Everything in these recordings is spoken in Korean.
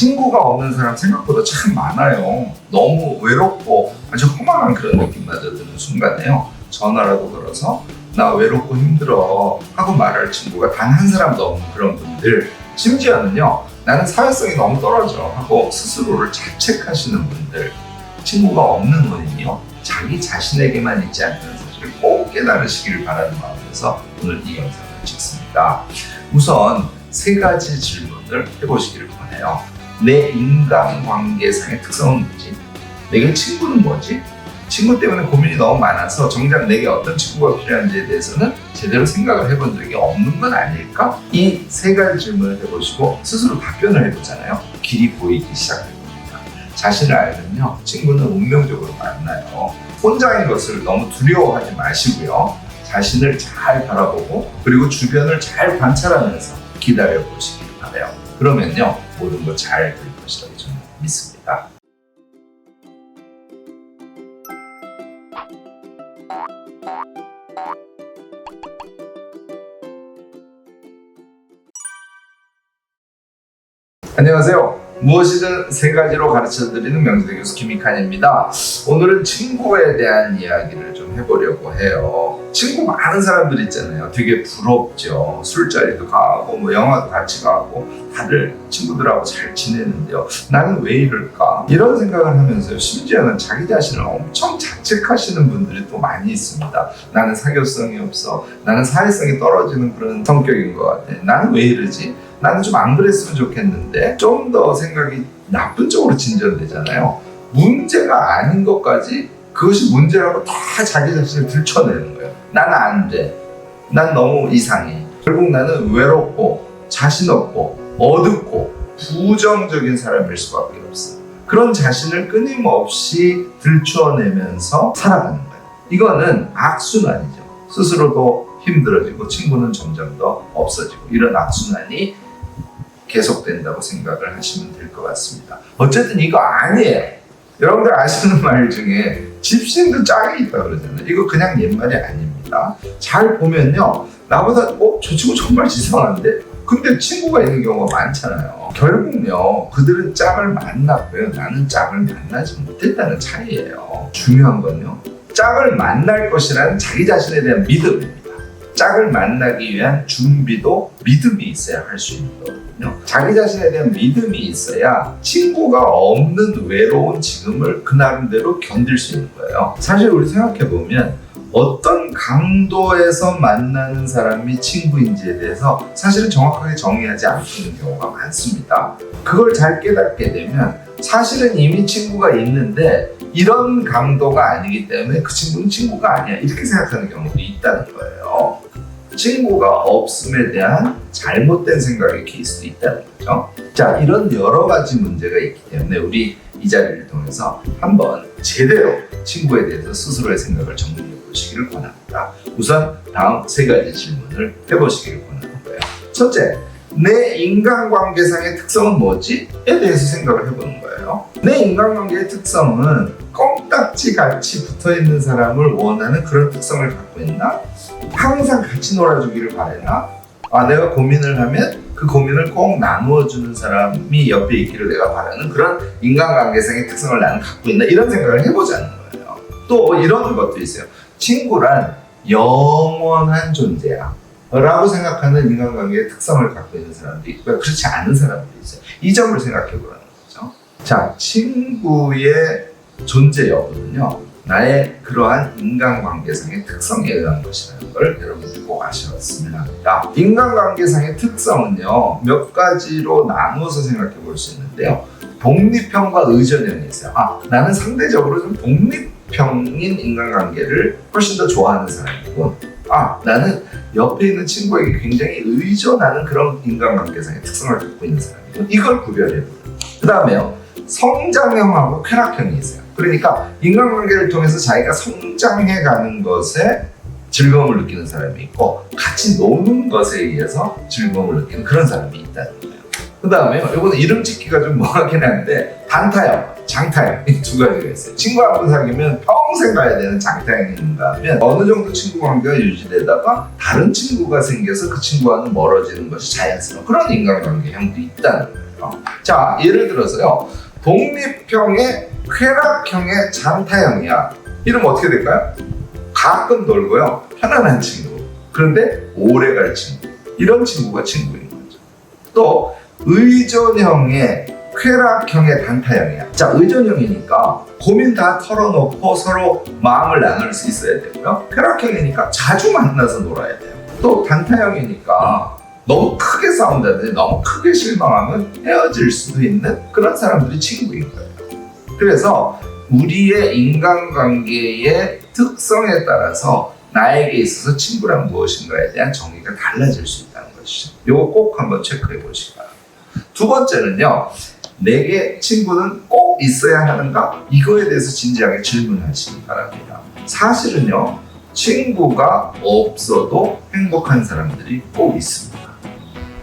친구가 없는 사람 생각보다 참 많아요. 너무 외롭고 아주 허망한 그런 느낌마저 드는 순간에요. 전화라도 걸어서 나 외롭고 힘들어 하고 말할 친구가 단 한 사람도 없는 그런 분들, 심지어는요 나는 사회성이 너무 떨어져 하고 스스로를 자책하시는 분들, 친구가 없는 원인이요 자기 자신에게만 있지 않다는 사실을 꼭 깨달으시기를 바라는 마음에서 오늘 이 영상을 찍습니다. 우선 세 가지 질문을 해보시기를 권해요. 내 인간관계상의 특성은 뭐지? 내게 친구는 뭐지? 친구 때문에 고민이 너무 많아서 정작 내게 어떤 친구가 필요한지에 대해서는 제대로 생각을 해본 적이 없는 건 아닐까? 이 세 가지 질문을 해보시고 스스로 답변을 해보잖아요. 길이 보이기 시작할 겁니다. 자신을 알면요 친구는 운명적으로 만나요. 혼자인 것을 너무 두려워하지 마시고요. 자신을 잘 바라보고 그리고 주변을 잘 관찰하면서 기다려보시길 바라요. 그러면요 모든 거 잘 될 것이라고 저는 믿습니다. 안녕하세요. 무엇이든 세 가지로 가르쳐드리는 명지대 교수 김익환입니다. 오늘은 친구에 대한 이야기를 좀 해보려고 해요. 친구 많은 사람들 있잖아요. 되게 부럽죠. 술자리도 가고 뭐 영화도 같이 가고 다들 친구들하고 잘 지내는데요. 나는 왜 이럴까? 이런 생각을 하면서요. 심지어는 자기 자신을 엄청 자책하시는 분들이 또 많이 있습니다. 나는 사교성이 없어. 나는 사회성이 떨어지는 그런 성격인 것 같아. 나는 왜 이러지? 나는 좀 안 그랬으면 좋겠는데 좀 더 생각이 나쁜 쪽으로 진전되잖아요. 문제가 아닌 것까지 그것이 문제라고 다 자기 자신을 들춰내는 거예요. 나는 안 돼. 난 너무 이상해. 결국 나는 외롭고 자신 없고 어둡고 부정적인 사람일 수밖에 없어요. 그런 자신을 끊임없이 들춰내면서 살아가는 거예요. 이거는 악순환이죠. 스스로도 힘들어지고 친구는 점점 더 없어지고 이런 악순환이 계속된다고 생각을 하시면 될 것 같습니다. 어쨌든 이거 아니에요. 여러분들 아시는 말 중에 집신도 짝이 있다 그러잖아요. 이거 그냥 옛말이 아닙니다. 잘 보면요 나보다 저 친구 정말 이상한데? 근데 친구가 있는 경우가 많잖아요. 결국요 그들은 짝을 만났고요 나는 짝을 만나지 못했다는 차이예요. 중요한 건요 짝을 만날 것이라는 자기 자신에 대한 믿음입니다. 짝을 만나기 위한 준비도 믿음이 있어야 할 수 있는 거거든요. 자기 자신에 대한 믿음이 있어야 친구가 없는 외로운 지금을 그 나름대로 견딜 수 있는 거예요. 사실 우리 생각해보면 어떤 강도에서 만나는 사람이 친구인지에 대해서 사실은 정확하게 정의하지 않고 있는 경우가 많습니다. 그걸 잘 깨닫게 되면 사실은 이미 친구가 있는데 이런 강도가 아니기 때문에 그 친구는 친구가 아니야 이렇게 생각하는 경우도 있다는 거예요. 친구가 없음에 대한 잘못된 생각의 케이스도 있다는 거죠. 자, 이런 여러 가지 문제가 있기 때문에 우리 이 자리를 통해서 한번 제대로 친구에 대해서 스스로의 생각을 정리해 보시기를 권합니다. 우선 다음 세 가지 질문을 해보시기를 권하는 거예요. 첫째, 내 인간관계상의 특성은 뭐지? 에 대해서 생각을 해보는 거예요. 내 인간관계의 특성은 껌딱지같이 붙어있는 사람을 원하는 그런 특성을 갖고 있나? 항상 같이 놀아주기를 바라나? 내가 고민을 하면 그 고민을 꼭 나누어주는 사람이 옆에 있기를 내가 바라는 그런 인간관계상의 특성을 나는 갖고 있나? 이런 생각을 해보자는 거예요. 또 이런 것도 있어요. 친구란 영원한 존재야 라고 생각하는 인간관계의 특성을 갖고 있는 사람도 있고요. 그렇지 않은 사람도 있어요. 이 점을 생각해 보라는 거죠. 자, 친구의 존재 여부는요. 나의 그러한 인간관계상의 특성에 의한 것이라는 걸 여러분들 꼭 아셨으면 합니다. 인간관계상의 특성은요. 몇 가지로 나누어서 생각해 볼 수 있는데요. 독립형과 의존형이 있어요. 나는 상대적으로 좀 독립형인 인간관계를 훨씬 더 좋아하는 사람이고 나는 옆에 있는 친구에게 굉장히 의존하는 그런 인간관계상의 특성을 갖고 있는 사람이고 이걸 구별해보는 그 다음에요. 성장형하고 쾌락형이 있어요. 그러니까 인간관계를 통해서 자기가 성장해가는 것에 즐거움을 느끼는 사람이 있고 같이 노는 것에 의해서 즐거움을 느끼는 그런 사람이 있다는 거예요. 그 다음에요. 이거는 이름 짓기가 좀 뭐하긴 한데 단타형, 장타형 이 두 가지가 있어요. 친구 한 번 사귀면 평생 가야 되는 장타형인가 하면 어느 정도 친구 관계가 유지되다가 다른 친구가 생겨서 그 친구와는 멀어지는 것이 자연스러운 그런 인간관계형도 있다는 거예요. 거예요. 자, 예를 들어서요. 독립형의 쾌락형의 장타형이야. 이러면 어떻게 될까요? 가끔 놀고요. 편안한 친구. 그런데 오래 갈 친구. 이런 친구가 친구인 거죠. 또 의존형의 쾌락형의 단타형이야. 자, 의존형이니까 고민 다 털어놓고 서로 마음을 나눌 수 있어야 되고요. 쾌락형이니까 자주 만나서 놀아야 돼요. 또 단타형이니까 너무 크게 싸운다든지 너무 크게 실망하면 헤어질 수도 있는 그런 사람들이 친구인 거예요. 그래서 우리의 인간관계의 특성에 따라서 나에게 있어서 친구란 무엇인가에 대한 정의가 달라질 수 있다는 것이죠. 이거 꼭 한번 체크해 보시기 바랍니다. 두 번째는요. 내게 친구는 꼭 있어야 하는가? 이거에 대해서 진지하게 질문하시기 바랍니다. 사실은요. 친구가 없어도 행복한 사람들이 꼭 있습니다.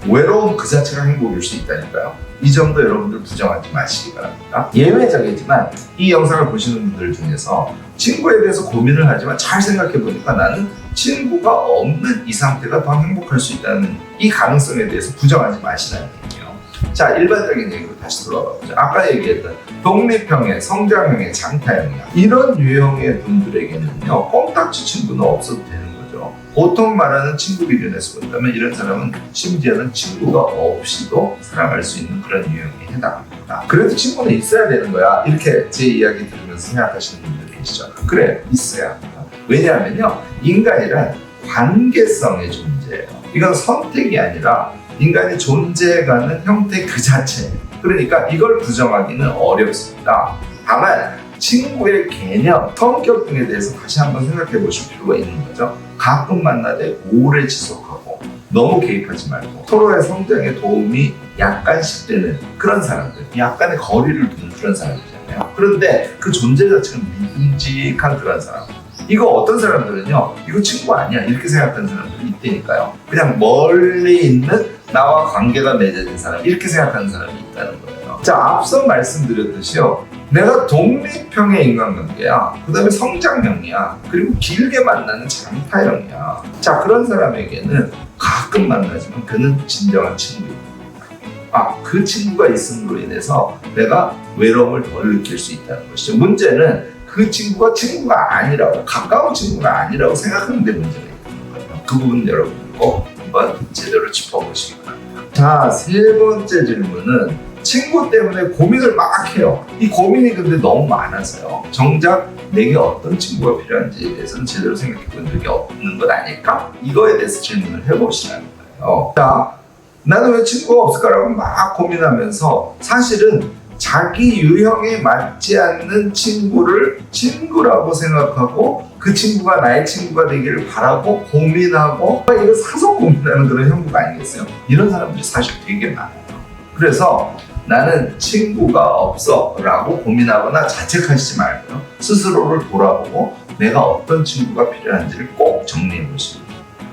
외로움 그 자체가 행복일 수 있다니까요. 이 점도 여러분들 부정하지 마시기 바랍니다. 예외적이지만 이 영상을 보시는 분들 중에서 친구에 대해서 고민을 하지만 잘 생각해 보니까 나는 친구가 없는 이 상태가 더 행복할 수 있다는 이 가능성에 대해서 부정하지 마시라는 얘기예요. 자, 일반적인 얘기로 다시 돌아가 보죠. 아까 얘기했던 독립형의 성장형의 장타형이야. 이런 유형의 분들에게는요, 껌딱지 친구는 없어도 되는 거죠. 보통 말하는 친구 기준에서 본다면 이런 사람은 심지어는 친구가 없이도 살아갈 수 있는 그런 유형에 해당합니다. 그래도 친구는 있어야 되는 거야. 이렇게 제 이야기 들으면서 생각하시는 분들 계시죠. 그래, 있어야 합니다. 왜냐하면요, 인간이란 관계성의 존재예요. 이건 선택이 아니라 인간이 존재해가는 형태 그 자체예요. 그러니까 이걸 부정하기는 어렵습니다. 다만 친구의 개념, 성격 등에 대해서 다시 한번 생각해 보실 필요가 있는 거죠. 가끔 만나되 오래 지속하고 너무 개입하지 말고 서로의 성장에 도움이 약간씩 되는 그런 사람들, 약간의 거리를 두는 그런 사람이잖아요. 그런데 그 존재 자체는 믿음직한 그런 사람. 이거 어떤 사람들은요, 이거 친구 아니야 이렇게 생각하는 사람들이 있다니까요. 그냥 멀리 있는 나와 관계가 맺어진 사람, 이렇게 생각하는 사람이 있다는 거예요. 자, 앞서 말씀드렸듯이요, 내가 독립형의 인간관계야, 그 다음에 성장형이야, 그리고 길게 만나는 장타형이야. 자, 그런 사람에게는 가끔 만나지만 그는 진정한 친구입니다. 그 친구가 있음으로 인해서 내가 외로움을 덜 느낄 수 있다는 것이죠. 문제는 그 친구가 친구가 아니라고, 가까운 친구가 아니라고 생각하는 데 문제가 있는 거예요. 그 부분 여러분 꼭 한번 제대로 짚어보시기 바랍니다. 자, 세 번째 질문은 친구 때문에 고민을 막 해요. 이 고민이 근데 너무 많아서요. 정작 내게 어떤 친구가 필요한지에 대해서는 제대로 생각해 본 적이 없는 것 아닐까? 이거에 대해서 질문을 해보시라는 거예요. 자, 나는 왜 친구가 없을까라고 막 고민하면서 사실은 자기 유형에 맞지 않는 친구를 친구라고 생각하고 그 친구가 나의 친구가 되기를 바라고 고민하고 이거 사서 고민하는 그런 형국 아니겠어요? 이런 사람들이 사실 되게 많아요. 그래서 나는 친구가 없어 라고 고민하거나 자책하시지 말고요. 스스로를 돌아보고 내가 어떤 친구가 필요한지를 꼭 정리해 보시고,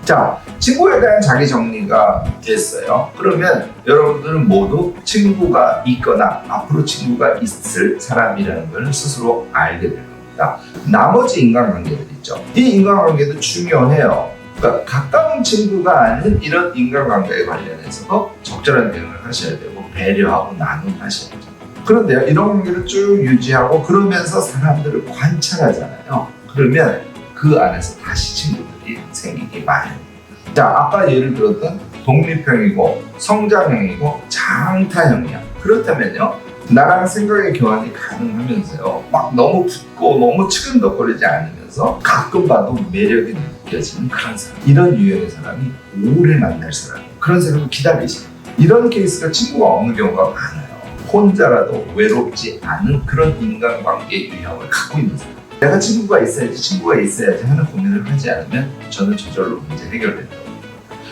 자, 친구에 대한 자기 정리가 됐어요. 그러면 여러분들은 모두 친구가 있거나 앞으로 친구가 있을 사람이라는 걸 스스로 알게 될 겁니다. 나머지 인간관계들 있죠. 이 인간관계도 중요해요. 그러니까 가까운 친구가 아닌 이런 인간관계에 관련해서도 적절한 대응을 하셔야 되고 배려하고 나눔하셔야죠. 그런데요, 이런 관계를 쭉 유지하고 그러면서 사람들을 관찰하잖아요. 그러면 그 안에서 다시 친구들이 생기기 마련입니다. 자, 아까 예를 들었던 독립형이고 성장형이고 장타형이야. 그렇다면요, 나랑 생각의 교환이 가능하면서요, 막 너무 붙고 너무 치근덕거리지 않으면서 가끔 봐도 매력이 느껴지는 그런 사람, 이런 유형의 사람이 오래 만날 사람, 그런 사람을 기다리시는, 이런 케이스가 친구가 없는 경우가 많아요. 혼자라도 외롭지 않은 그런 인간관계 유형을 갖고 있는 사람. 내가 친구가 있어야지 하는 고민을 하지 않으면 저는 저절로 문제 해결된다고.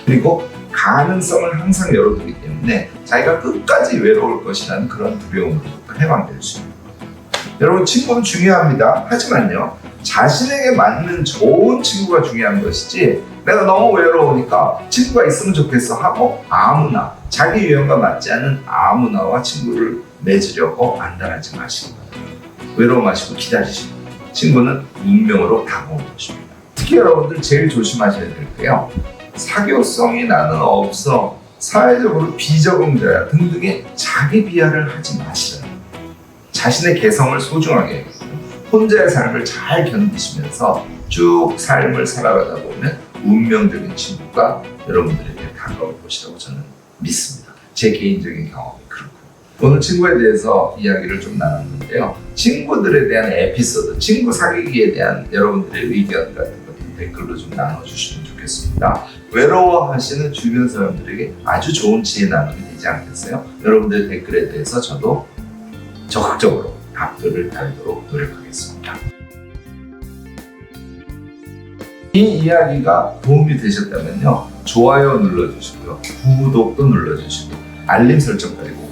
그리고 가능성을 항상 열어두기 때문에 자기가 끝까지 외로울 것이라는 그런 두려움으로부터 해방될 수 있는 거예요. 여러분, 친구는 중요합니다. 하지만요, 자신에게 맞는 좋은 친구가 중요한 것이지 내가 너무 외로우니까 친구가 있으면 좋겠어 하고 아무나, 자기 유형과 맞지 않은 아무나와 친구를 맺으려고 안달하지 마시기 바랍니다. 외로워하시고 기다리시고, 친구는 운명으로 다가오는 것입니다. 특히 여러분들 제일 조심하셔야 될 게요, 사교성이 나는 없어, 사회적으로 비적응자 등등의 자기 비하를 하지 마시라. 자신의 개성을 소중하게 여기고 혼자의 삶을 잘 견디시면서 쭉 삶을 살아가다 보면 운명적인 친구가 여러분들에게 다가올 것이라고 저는 믿습니다. 제 개인적인 경험이 그렇고, 오늘 친구에 대해서 이야기를 좀 나눴는데요. 친구들에 대한 에피소드, 친구 사귀기에 대한 여러분들의 의견 같은 것들 댓글로 좀 나눠주시면 좋겠습니다. 외로워하시는 주변 사람들에게 아주 좋은 지혜 나눔이 되지 않겠어요? 여러분들의 댓글에 대해서 저도 적극적으로 답글을 달도록 노력하겠습니다. 이 이야기가 도움이 되셨다면요, 좋아요 눌러주시고요, 구독도 눌러주시고 알림 설정까지 꼭